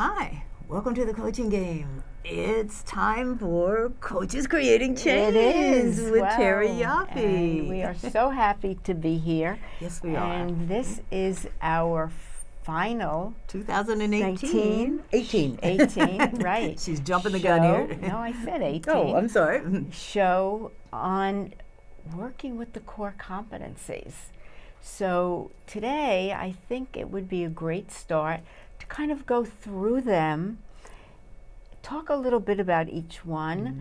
Hi, welcome to the coaching game. It's time for Coaches Creating Change. It is. With Terry Yoffe. And we are so happy to be here. Yes, we are. And this is our final 2018. 18, right. She's jumping the gun here. No, I said 18. Oh, I'm sorry. Show on working with the core competencies. So today, I think it would be a great start to kind of go through them, talk a little bit about each one,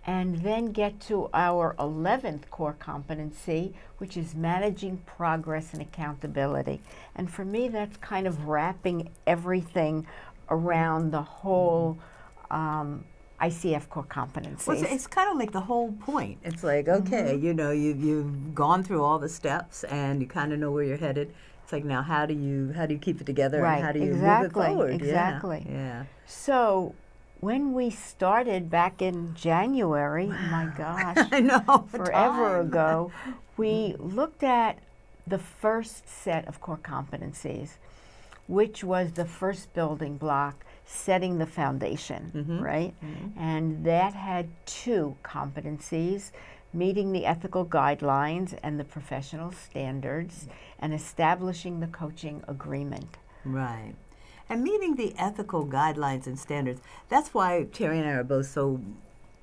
and then get to our 11th core competency, which is managing progress and accountability. And for me, that's kind of wrapping everything around the whole ICF Core Competencies. Well, it's kind of like the whole point. It's like, okay, you know, you've gone through all the steps and you kind of know where you're headed. It's like, now how do you keep it together, right, and how do you exactly, move it forward? Exactly. Yeah. So when we started back in January, my gosh, I know, forever ago, we looked at the first set of core competencies, which was the first building block, setting the foundation, right? And that had two competencies: meeting the ethical guidelines and the professional standards, and establishing the coaching agreement. Right. And meeting the ethical guidelines and standards, that's why Terry and I are both so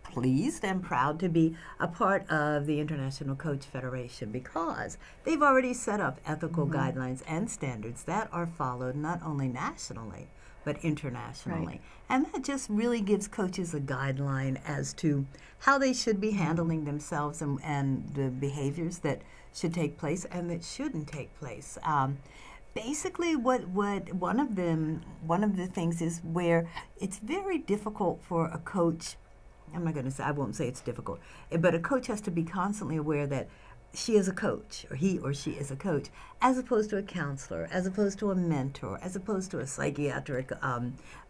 pleased and proud to be a part of the International Coach Federation, because they've already set up ethical guidelines and standards that are followed not only nationally, but internationally. Right. And that just really gives coaches a guideline as to how they should be handling themselves and the behaviors that should take place and that shouldn't take place. Basically, what one of the things is where it's very difficult for a coach. I won't say it's difficult, but a coach has to be constantly aware that she is a coach, or he or she is a coach, as opposed to a counselor, as opposed to a mentor, as opposed to a psychiatric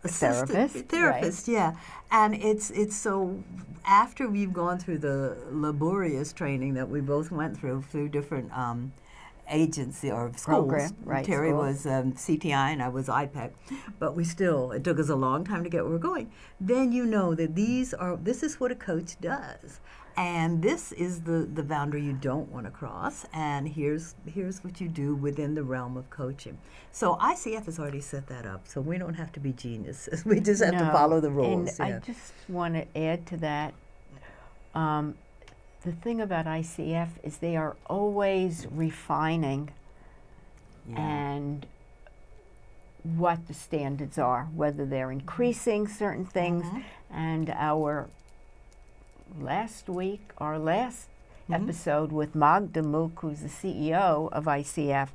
therapist, right. yeah. And it's so, after we've gone through the laborious training that we both went through different agency or schools. Program, right, Terry schools. was CTI and I was IPEC, but it took us a long time to get where we're going. Then you know that this is what a coach does. And this is the boundary you don't want to cross, and here's what you do within the realm of coaching. So ICF has already set that up, so we don't have to be geniuses. We just have to follow the rules. And I just want to add to that, the thing about ICF is they are always refining and what the standards are, whether they're increasing certain things. And our last episode with Magda Mook, who's the CEO of ICF,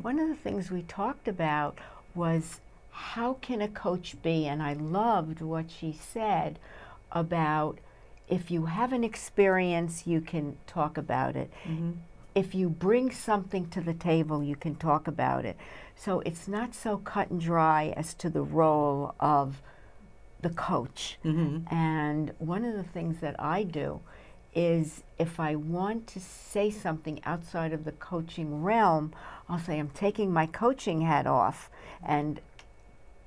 one of the things we talked about was, how can a coach be, and I loved what she said about, if you have an experience, you can talk about it. If you bring something to the table, you can talk about it. So it's not so cut and dry as to the role of the coach. And one of the things that I do is, if I want to say something outside of the coaching realm, I'll say, I'm taking my coaching hat off, and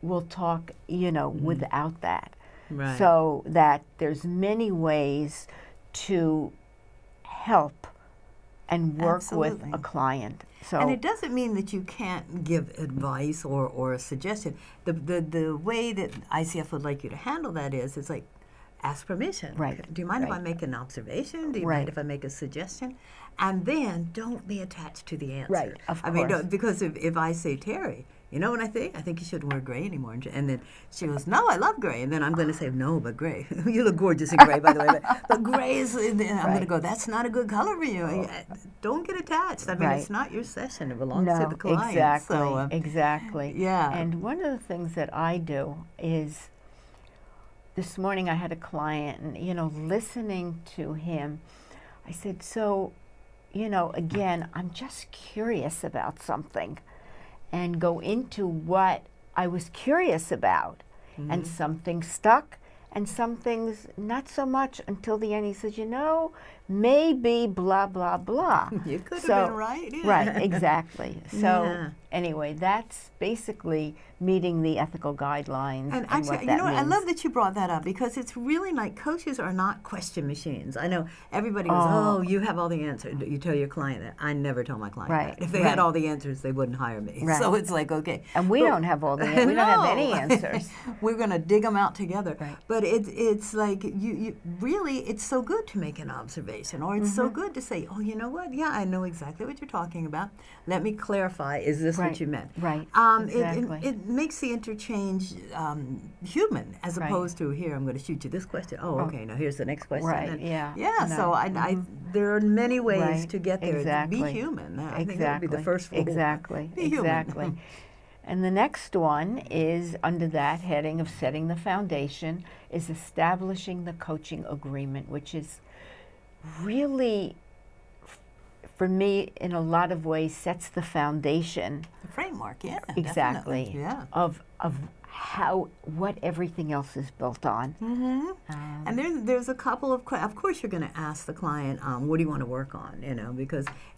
we'll talk, without that. Right. So that there's many ways to help and work with a client. So, and it doesn't mean that you can't give advice or a suggestion. The way that ICF would like you to handle that is, it's like, ask permission. Right. Do you mind if I make an observation? Do you mind if I make a suggestion? And then don't be attached to the answer. Right, of course. I mean, because if I say, Terry, you know what I think? I think you shouldn't wear gray anymore. And then she goes, no, I love gray. And then I'm going to say, no, but gray. You look gorgeous in gray, by the way. But gray is, and I'm going to go, that's not a good color for you. Don't get attached. I mean, it's not your session. It belongs to the client. Exactly, So, exactly. Yeah. And one of the things that I do is, this morning I had a client, and, listening to him, I said, so, again, I'm just curious about something, and go into what I was curious about. And some things stuck, and some things not so much, until the end. He says, maybe blah, blah, blah. You could have been right. Yeah. Right, exactly. So Yeah. anyway, that's basically meeting the ethical guidelines And what actually, that I means. love that you brought that up, because it's really like, coaches are not question machines. I know everybody goes, oh, you have all the answers. You tell your client that. I never tell my client Right, that. If they had all the answers, they wouldn't hire me. Right. So it's like, okay. And we don't have all the answers. We don't have any answers. We're going to dig them out together. Right. But it's like, you really, it's so good to make an observation, or it's so good to say, oh, you know what? Yeah, I know exactly what you're talking about. Let me clarify. Is this what you meant? Right. Exactly. It makes the interchange human, as opposed to, here, I'm going to shoot you this question. Oh, okay, now here's the next question. Right, And yeah. Yeah, so there are many ways to get there. Exactly. Be human. I think that would be the first rule. Exactly. Be human. Exactly. And the next one is, under that heading of setting the foundation, is establishing the coaching agreement, which is really, for me, in a lot of ways, sets the foundation. The framework, yeah. Exactly. Definitely. Yeah. Of what everything else is built on. And there's a couple of course you're going to ask the client, what do you want to work on,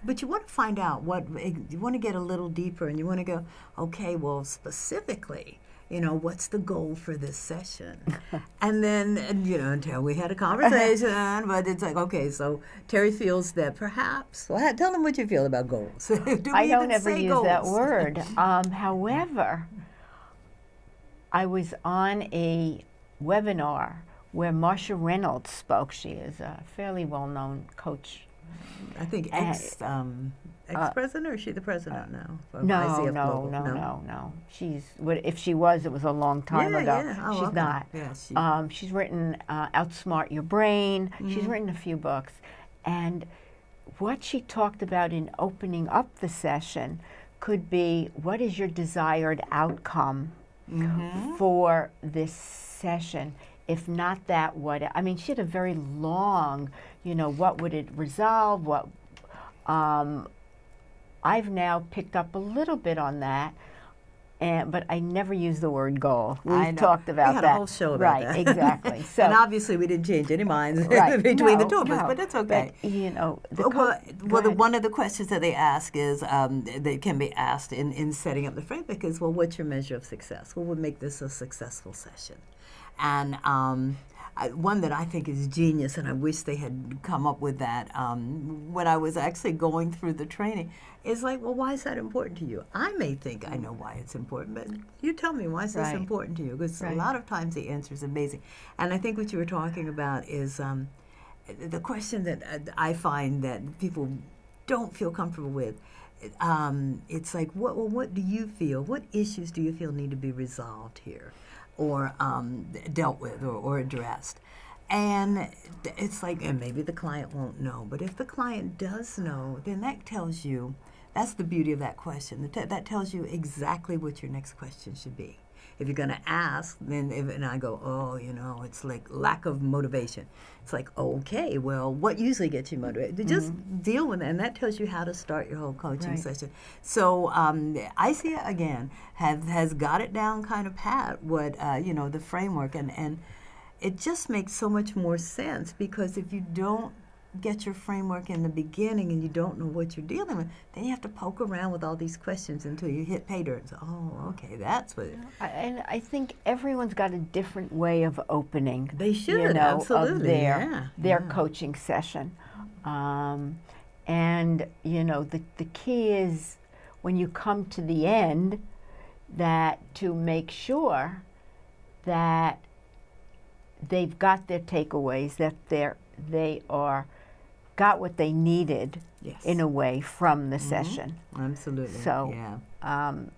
but you want to find out you want to get a little deeper, and you want to go, okay, well, specifically, what's the goal for this session? And then, until we had a conversation, but it's like, okay, so Terry feels that perhaps, well, tell them what you feel about goals. I don't ever use goals? that word. However, I was on a webinar where Marsha Reynolds spoke. She is a fairly well-known coach. I think ex-president, or is she the president now? No. If she was, it was a long time ago. Yeah. Oh, she's okay. not. Yeah, she's written Outsmart Your Brain. She's written a few books. And what she talked about in opening up the session could be, what is your desired outcome for this session? If not that, what? I mean, she had a very long, what would it resolve? What? I've now picked up a little bit on that, but I never use the word goal. We've talked about we had that. A whole show about that. Right, exactly. So, and obviously, we didn't change any minds between the two of us, but that's okay. But, one of the questions that they ask is, that can be asked in setting up the framework is, well, what's your measure of success? What would make this a successful session? And one that I think is genius, and I wish they had come up with that when I was actually going through the training, is like, well, why is that important to you? I may think I know why it's important, but you tell me, why is this important to you? Because a lot of times the answer is amazing. And I think what you were talking about is the question that I find that people don't feel comfortable with. It's like, what do you feel? What issues do you feel need to be resolved here, or dealt with, or addressed? And it's like, and maybe the client won't know, but if the client does know, then that tells you, that's the beauty of that question. That tells you exactly what your next question should be. If you're going to ask, and I go, oh, it's like lack of motivation. It's like, okay, well, what usually gets you motivated? Just deal with it, and that tells you how to start your whole coaching session. So ICF, again, has got it down kind of pat, what, the framework, and it just makes so much more sense, because if you don't get your framework in the beginning and you don't know what you're dealing with, then you have to poke around with all these questions until you hit pay dirt and say, oh, okay, that's what it is. And I think everyone's got a different way of opening. They should, absolutely. Of their coaching session. And, the key is, when you come to the end, that to make sure that they've got their takeaways, that they are got what they needed in a way from the session. Absolutely. So,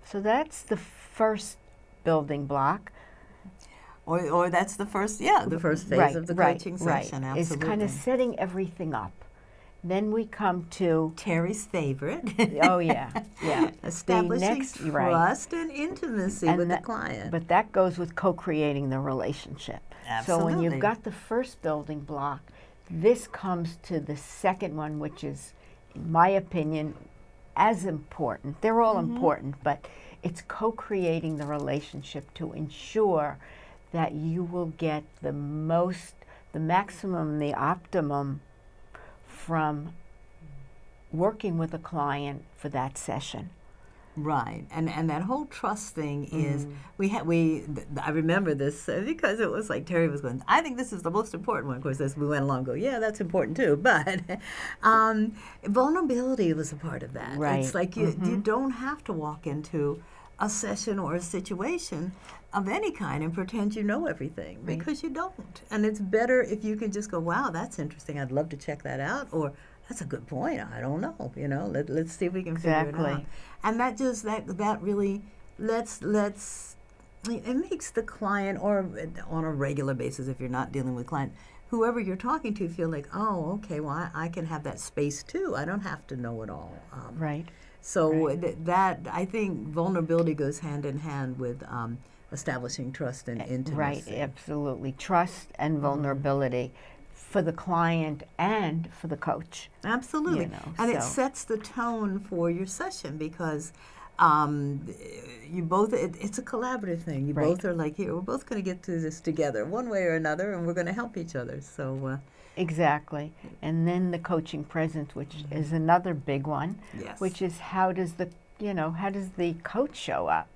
so that's the first building block. Or that's the first phase of the coaching session. Absolutely. It's kind of setting everything up. Then we come to Terry's favorite. Oh yeah. Establishing trust and intimacy with the client. But that goes with co-creating the relationship. Absolutely. So when you've got the first building block, this comes to the second one, which is, in my opinion, as important. They're all important, but it's co-creating the relationship to ensure that you will get the maximum, the optimum from working with a client for that session. Right, and that whole trust thing is I remember this because it was like Terry was going, I think this is the most important one. Of course, as we went along, yeah, that's important too. But vulnerability was a part of that. Right. It's like you don't have to walk into a session or a situation of any kind and pretend you know everything, because you don't. And it's better if you can just go, wow, that's interesting. I'd love to check that out, or that's a good point. I don't know. Let's see if we can figure it out. And that just that really lets it makes the client, or on a regular basis, if you're not dealing with client, whoever you're talking to, feel like, oh, okay, well, I can have that space too. I don't have to know it all. Right. So that I think vulnerability goes hand in hand with establishing trust and intimacy. Right. Absolutely, trust and vulnerability. For the client and for the coach. Absolutely. And it sets the tone for your session, because you both, it's a collaborative thing. You both are like, here, we're both going to get through this together one way or another, and we're going to help each other. So exactly. And then the coaching presence, which is another big one, which is how does the coach show up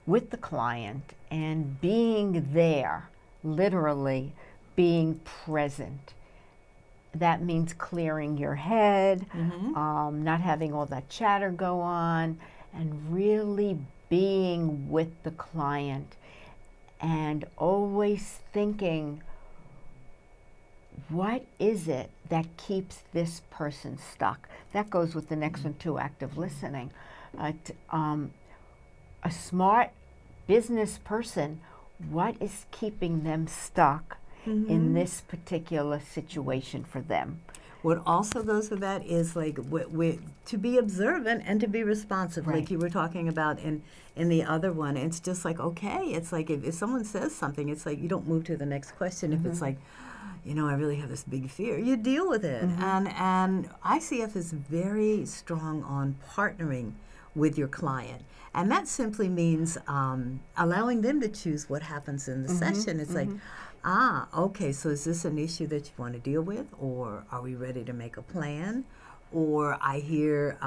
with the client and being there, literally being present. That means clearing your head, not having all that chatter go on, and really being with the client, and always thinking, what is it that keeps this person stuck? That goes with the next one too, active listening. A smart business person, what is keeping them stuck in this particular situation for them? What also goes with that is like to be observant and to be responsive, like you were talking about in the other one. It's just like, okay, it's like if someone says something, it's like you don't move to the next question. If it's like, I really have this big fear, you deal with it. And ICF is very strong on partnering with your client. And that simply means allowing them to choose what happens in the session. It's like, okay, so is this an issue that you want to deal with, or are we ready to make a plan? Or I hear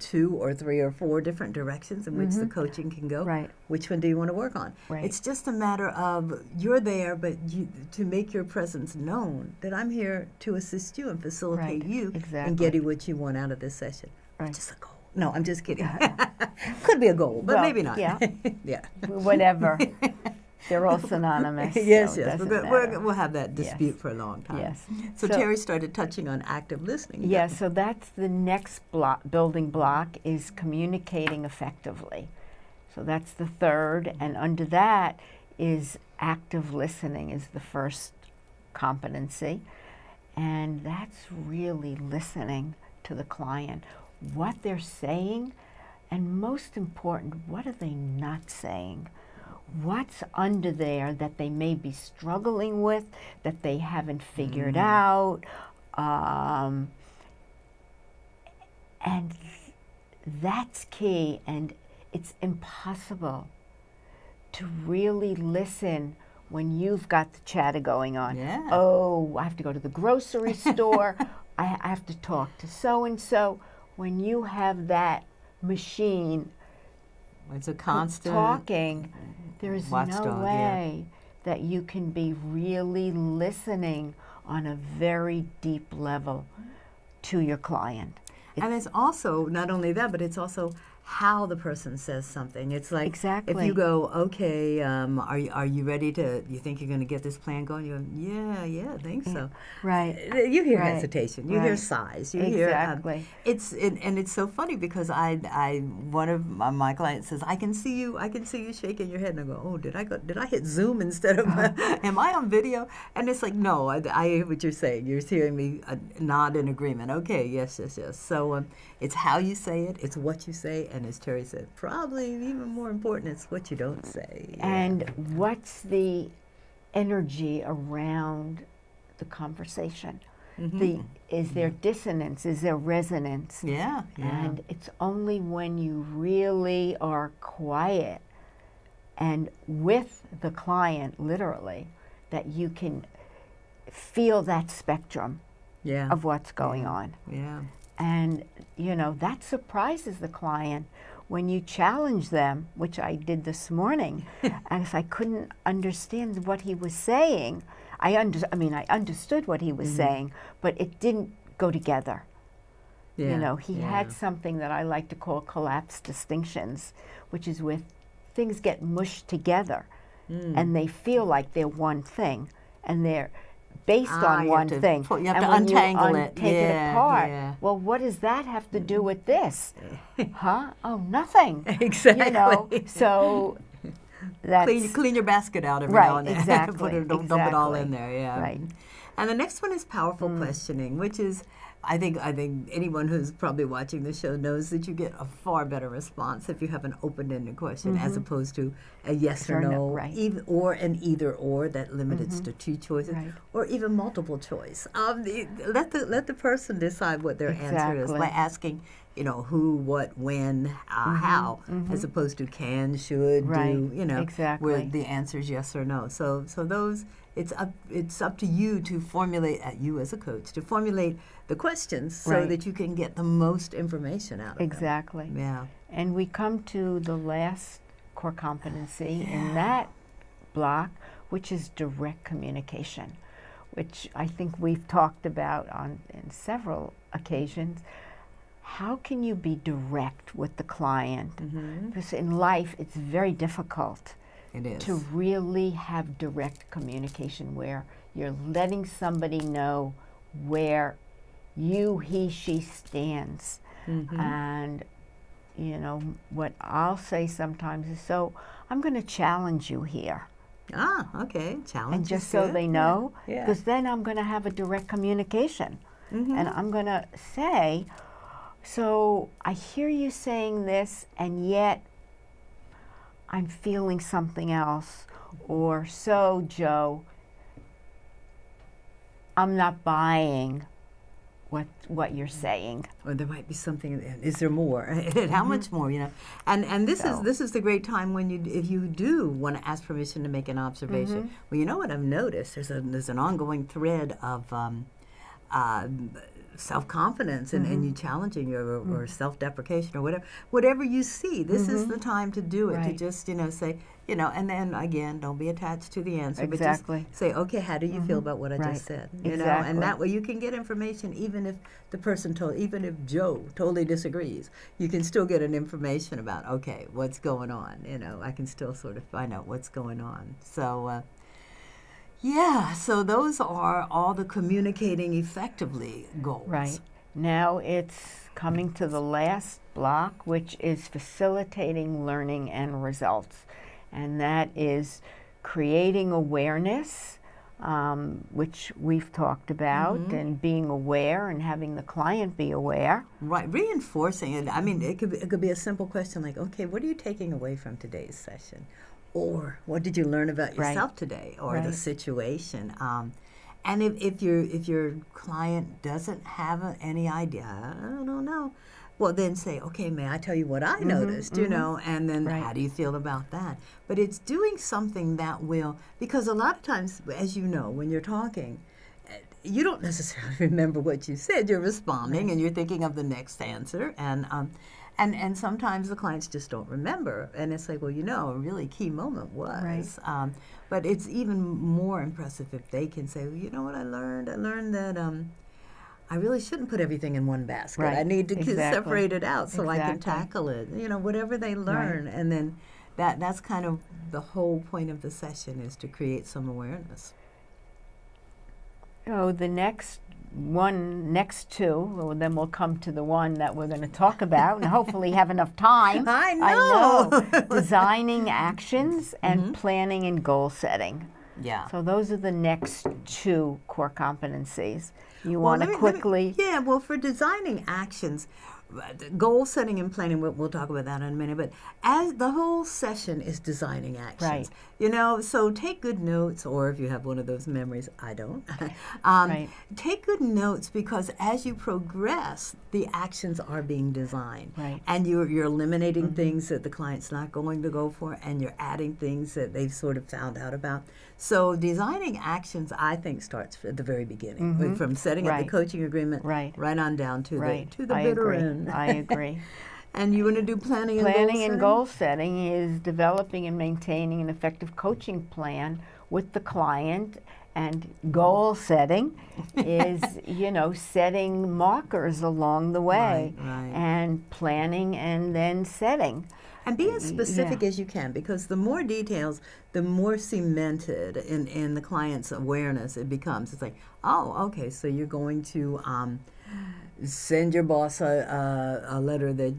2 or 3 or 4 different directions in which the coaching can go. Right. Which one do you want to work on? Right. It's just a matter of you're there, but to make your presence known, that I'm here to assist you and facilitate you in getting what you want out of this session. Right. Just a goal. No, I'm just kidding. Could be a goal, but maybe not. Yeah. Yeah. Whatever. They're all synonymous. Yes. We'll have that dispute for a long time. Yes. So Terry started touching on active listening. Yes, so that's the next building block, is communicating effectively. So that's the third, and under that is active listening is the first competency. And that's really listening to the client, what they're saying, and most important, what are they not saying? What's under there that they may be struggling with, that they haven't figured out, and that's key. And it's impossible to really listen when you've got the chatter going on. Yeah. Oh, I have to go to the grocery store. I have to talk to so-and-so. When you have that machine, it's a constant talking, there is no way that you can be really listening on a very deep level to your client. And it's also not only that, but it's also how the person says something. It's like if you go, okay, are you ready to? You think you're going to get this plan going? You go, yeah, I think so. Right. You hear hesitation. You hear sighs. You hear and it's so funny because one of my clients says, I can see you shaking your head, and I go, oh, did I hit Zoom instead of am I on video? And it's like, no, I hear what you're saying. You're hearing me nod in agreement. Okay, yes. So it's how you say it. It's what you say. And as Terry said, probably even more important, it's what you don't say. And what's the energy around the conversation? Is there dissonance? Is there resonance? Yeah. And it's only when you really are quiet and with the client, literally, that you can feel that spectrum Yeah. of what's going on. Yeah. And, you know, that surprises the client when you challenge them, which I did this morning, as I couldn't understand what he was saying. I understood what he was saying, but it didn't go together. Yeah. You know, he had something that I like to call collapse distinctions, which is where things get mushed together and they feel like they're one thing, and they're based on one thing. You have and to when untangle you it. take it apart, well, what does that have to do with this? Huh? Oh, nothing. Exactly. You know, so that's clean your basket out every now and then. Exactly. Don't dump it all in there. Yeah. Right. And the next one is powerful questioning, which is, I think anyone who's probably watching the show knows that you get a far better response if you have an open-ended question as opposed to a yes or no, or an either or that limits to two choices, or even multiple choice. Let the person decide what their answer is by asking, you know, who, what, when, how, as opposed to can, should, do, you know, where the answer is yes or no. So those. It's up to you to formulate, you as a coach, to formulate the questions so that you can get the most information out of them. Exactly. Yeah. And we come to the last core competency in that block, which is direct communication, which I think we've talked about in several occasions. How can you be direct with the client? Because in life, it's very difficult. It is. To really have direct communication where you're letting somebody know where he, she stands. And, you know, what I'll say sometimes is, so I'm going to challenge you here. Ah, okay. Challenge. And just so they know, Yeah. because then I'm going to have a direct communication. And I'm going to say, so I hear you saying this, and yet I'm feeling something else. Or, so, Joe, I'm not buying what you're saying. Or there might be something. Is there more? How much more? You know, and this is the great time when if you do want to ask permission to make an observation. Well, you know what I've noticed? There's an ongoing thread of self-confidence and you challenging or self-deprecation or whatever you see. This is the time to do it, to just, you know, say, you know, and then again, don't be attached to the answer, but just say, okay, how do you feel about what I just said? You know, and that way you can get information even if the person even if Joe totally disagrees, you can still get an information about, okay, what's going on? You know, I can still sort of find out what's going on. So, so those are all the communicating effectively goals. Right. Now it's coming to the last block, which is facilitating learning and results. And that is creating awareness, which we've talked about, and being aware and having the client be aware. Right. Reinforcing it. I mean, it could be a simple question like, okay, what are you taking away from today's session? Or what did you learn about yourself today, or the situation? And if your client doesn't have any idea, I don't know, well then say, okay, may I tell you what I noticed, you know, and then how do you feel about that? But it's doing something that will, because a lot of times, as you know, when you're talking, you don't necessarily remember what you said. You're responding and you're thinking of the next answer, and sometimes the clients just don't remember. And it's like, well, you know, a really key moment was. But it's even more impressive if they can say, well, you know what I learned? I learned that I really shouldn't put everything in one basket. I need to separate it out so I can tackle it. You know, whatever they learn. And then that's kind of the whole point of the session, is to create some awareness. So the next two, well, then we'll come to the one that we're going to talk about and hopefully have enough time. I know. Designing actions and planning and goal setting. Yeah. So those are the next two core competencies. You want to quickly... well, for designing actions, goal setting and planning, we'll talk about that in a minute, but as the whole session is designing actions. Right. So take good notes, or if you have one of those memories, I don't. Right. Take good notes, because as you progress, the actions are being designed. Right. And you're eliminating things that the client's not going to go for, and you're adding things that they've sort of found out about. So designing actions, I think, starts at the very beginning, from setting up the coaching agreement right on down to the bitter end. I agree. And you want to do planning and goal setting? Planning and goal setting is developing and maintaining an effective coaching plan with the client, and goal setting is, setting markers along the way, and planning and then setting. And be as specific as you can, because the more details, the more cemented in the client's awareness it becomes. It's like, oh, okay, so you're going to send your boss a letter that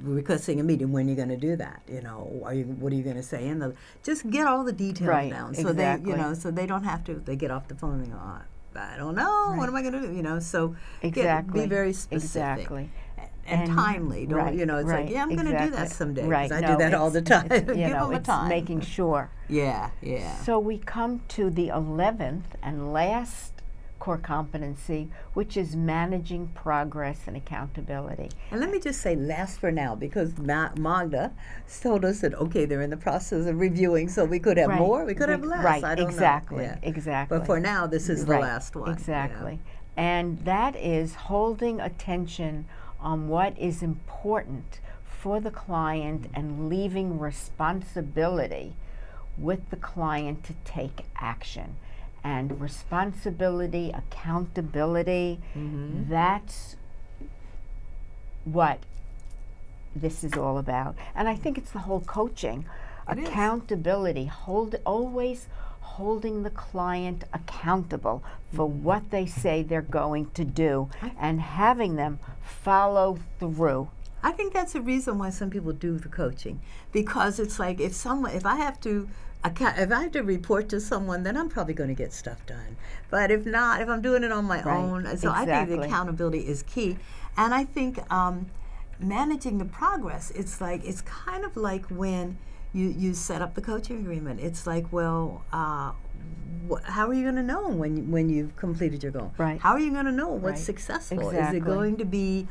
requesting a meeting. When you're going to do that? What are you going to say? And just get all the details down, so so they don't have to. They get off the phone and they go, oh, I don't know. What am I going to do? So be very specific. Exactly. And timely. Don't, it's like, I'm going to do that someday. Because I do that all the time. Give them a time. Making sure. Yeah. So we come to the 11th and last core competency, which is managing progress and accountability. And let me just say last for now, because Magda told us that, okay, they're in the process of reviewing, so we could have more, we could have less. Right, I don't exactly, know. Yeah. Exactly. But for now, this is the last one. Exactly. And that is holding attention on what is important for the client and leaving responsibility with the client to take action. And responsibility, accountability, that's what this is all about. And I think it's the whole coaching. Accountability, always holding the client accountable for what they say they're going to do, and having them follow through. I think that's the reason why some people do the coaching, because it's like, if I have to report to someone, then I'm probably going to get stuff done. But if not, if I'm doing it on my own, so I think the accountability is key. And I think managing the progress, it's kind of like when you set up the coaching agreement. It's like, well, how are you going to know when you've completed your goal? Right. How are you going to know what's successful? Exactly. Is it going to be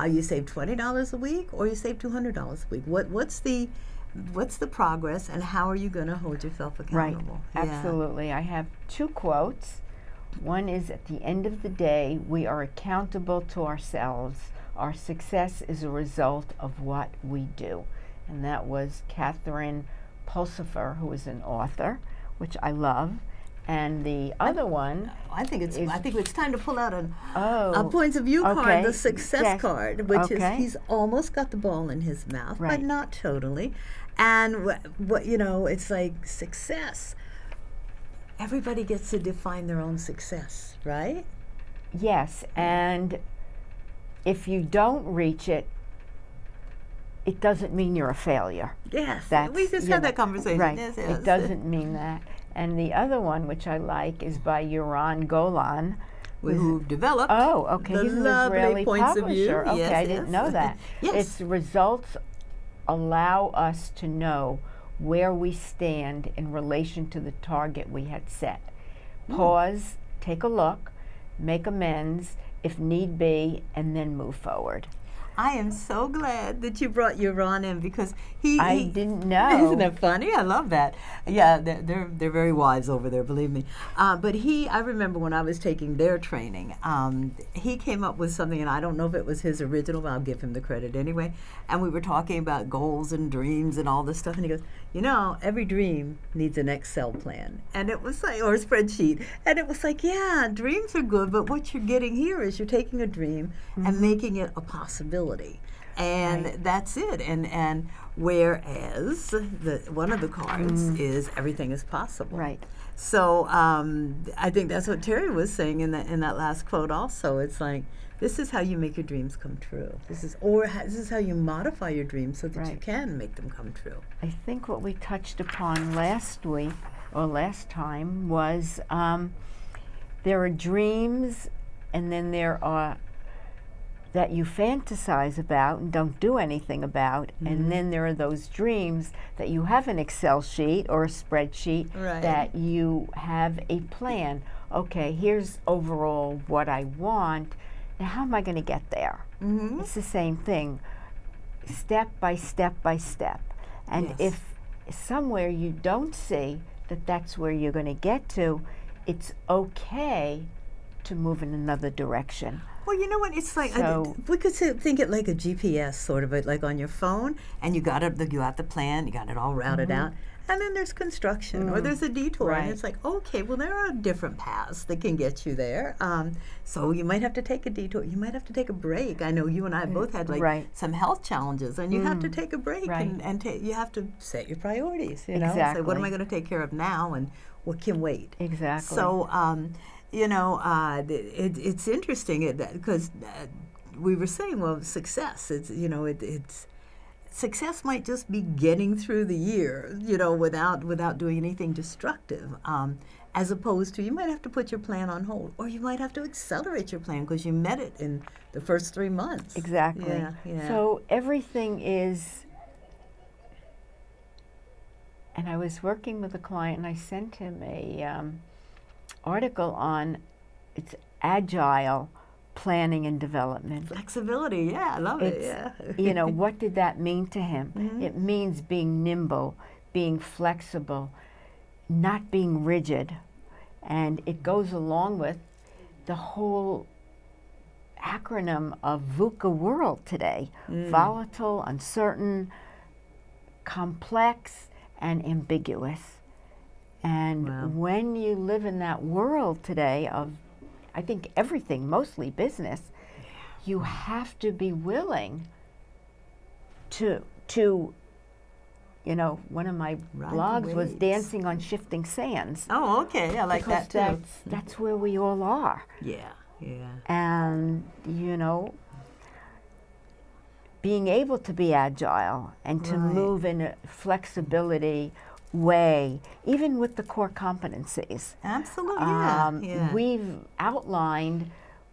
you save $20 a week, or you save $200 a week? What's the progress, and how are you going to hold yourself accountable? Right, absolutely. I have two quotes. One is, at the end of the day, we are accountable to ourselves. Our success is a result of what we do. And that was Catherine Pulsifer, who is an author, which I love. And the other one, I think it's time to pull out a points of view card, the success card, which is, he's almost got the ball in his mouth, but not totally. And it's like success. Everybody gets to define their own success, right? Yes, and if you don't reach it, it doesn't mean you're a failure. Yes, we just had that conversation. Right, yes. It doesn't mean that. And the other one, which I like, is by Yaron Golan, who developed he's an Israeli points publisher. Of view. Okay, yes, I didn't know that. Yes. Its results allow us to know where we stand in relation to the target we had set. Pause, take a look, make amends if need be, and then move forward. I am so glad that you brought Yaron in, because I didn't know. Isn't that funny? I love that. Yeah, they're very wise over there, believe me. But I remember when I was taking their training, he came up with something, and I don't know if it was his original, but I'll give him the credit anyway. And we were talking about goals and dreams and all this stuff, and he goes, every dream needs an Excel plan. And it was like, or a spreadsheet. And it was like, yeah, dreams are good, but what you're getting here is you're taking a dream and making it a possibility. And that's it. And whereas one of the cards is everything is possible. Right. So I think that's what Terry was saying in that last quote also. It's like, this is how you make your dreams come true. This is how you modify your dreams so that you can make them come true. I think what we touched upon last time was there are dreams, and then there are that you fantasize about and don't do anything about, and then there are those dreams that you have an Excel sheet or a spreadsheet that you have a plan. Okay, here's overall what I want. Now, how am I going to get there? It's the same thing, step by step by step. And if somewhere you don't see that that's where you're going to get to, it's okay to move in another direction. Well, you know what? It's like we could think it like a GPS, sort of it, like on your phone, and you got the plan, you got it all routed out, and then there's construction or there's a detour, and it's like, okay, well, there are different paths that can get you there. So you might have to take a detour, you might have to take a break. I know you and I both had some health challenges, and you have to take a break, and you have to set your priorities. You know, say, what am I going to take care of now, and what can wait? Exactly. So. You know, it's interesting because we were saying, well, success. It's success might just be getting through the year, you know, without doing anything destructive. As opposed to, you might have to put your plan on hold, or you might have to accelerate your plan because you met it in the first 3 months. Exactly. Yeah. So everything is. And I was working with a client, and I sent him a article on it's agile planning and development. Flexibility, yeah, I love it. Yeah. You know, what did that mean to him? It means being nimble, being flexible, not being rigid. And it goes along with the whole acronym of VUCA world today. Volatile, uncertain, complex, and ambiguous. And when you live in that world today of, I think, everything, mostly business, you have to be willing to you know, one of my blogs was dancing on shifting sands. Oh, okay, I like that too. That's where we all are. Yeah. And, you know, being able to be agile and to move in a flexibility way, even with the core competencies. Absolutely, We've outlined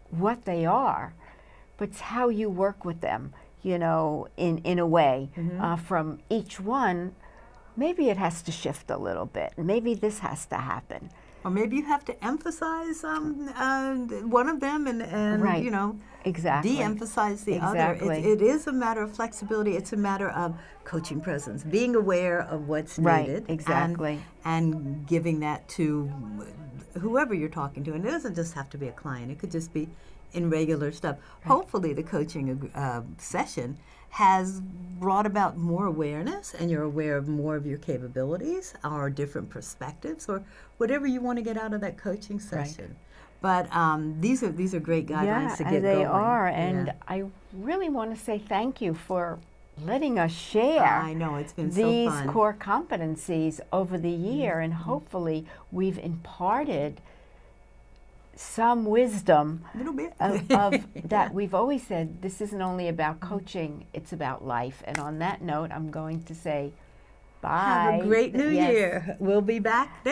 what they are, but it's how you work with them, you know, in a way. From each one, maybe it has to shift a little bit. Maybe this has to happen. Or maybe you have to emphasize one of them and you know, de-emphasize the other. It is a matter of flexibility. It's a matter of coaching presence, being aware of what's needed. And giving that to whoever you're talking to. And it doesn't just have to be a client. It could just be in regular stuff. Hopefully the coaching session has brought about more awareness, and you're aware of more of your capabilities or different perspectives or whatever you want to get out of that coaching session. But these are great guidelines to get going. They are, and I really want to say thank you for letting us share I know, it's been these so fun. core competencies over the year, and hopefully we've imparted some wisdom of that. We've always said this isn't only about coaching, it's about life. And on that note, I'm going to say bye. Have a great new year. We'll be back.